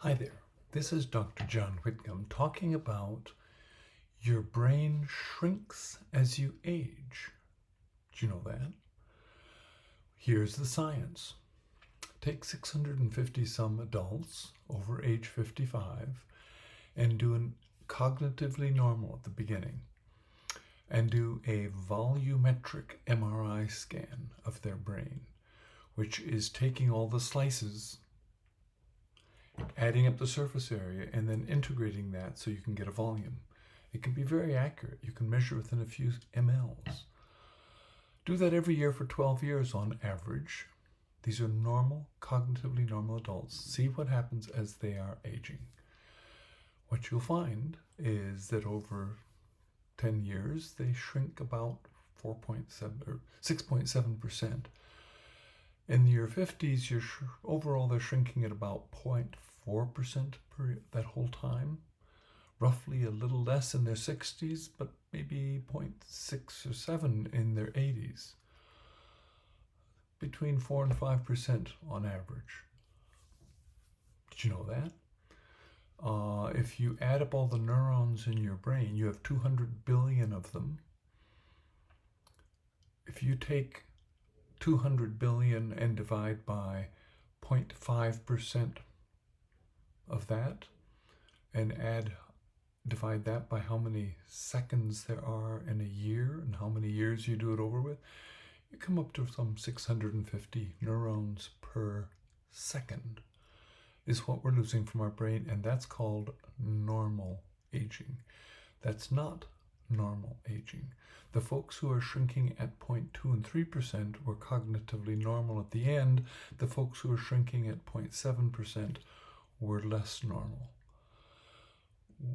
Hi there, this is Dr. John Whitcomb talking about your brain shrinks as you age. Do you know that? Here's the science. Take 650 some adults over age 55 and do a cognitively normal at the beginning and do a volumetric MRI scan of their brain, which is taking all the slices, adding up the surface area, and then integrating that so you can get a volume. It can be very accurate. You can measure within a few mLs. Do that every year for 12 years on average. These are normal, cognitively normal adults. See what happens as they are aging. What you'll find is that over 10 years, they shrink about 4.7 or 6.7%. In your 50s, overall they're shrinking at about 0.4% per that whole time. Roughly a little less in their 60s, but maybe 0.6 or 7 in their 80s. Between 4 and 5% on average. Did you know that? If you add up all the neurons in your brain, you have 200 billion of them. If you take 200 billion and divide by 0.5% of that and divide that by how many seconds there are in a year and how many years you do it over with, you come up to some 650 neurons per second is what we're losing from our brain, and that's called normal aging. That's not normal aging. The folks who are shrinking at 0.2 and 3% were cognitively normal at the end. The folks who are shrinking at 0.7% were less normal.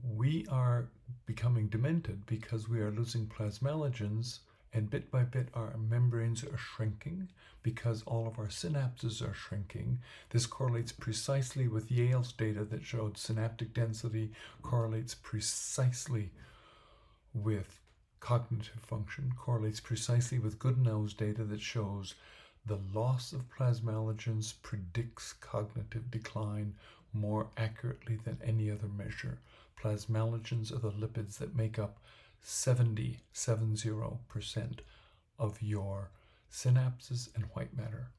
We are becoming demented because we are losing plasmalogens, and bit by bit our membranes are shrinking because all of our synapses are shrinking. This correlates precisely with Yale's data that showed synaptic density correlates precisely with cognitive function, correlates precisely with Goodeno's data that shows the loss of plasmalogens predicts cognitive decline more accurately than any other measure. Plasmalogens are the lipids that make up 70% of your synapses and white matter.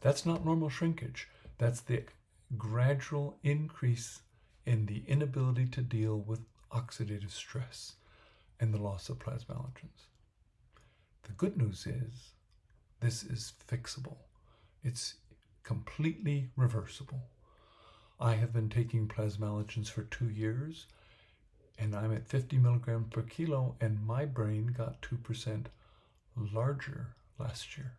That's not normal shrinkage. That's the gradual increase in the inability to deal with oxidative stress and the loss of plasmalogens. The good news is this is fixable. It's completely reversible. I have been taking plasmalogens for 2 years, and I'm at 50 milligrams per kilo, and my brain got 2% larger last year.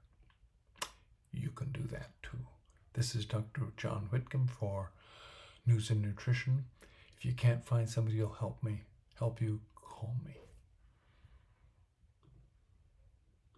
You can do that too. This is Dr. John Whitcomb for News and Nutrition. If you can't find somebody who'll help you, call me.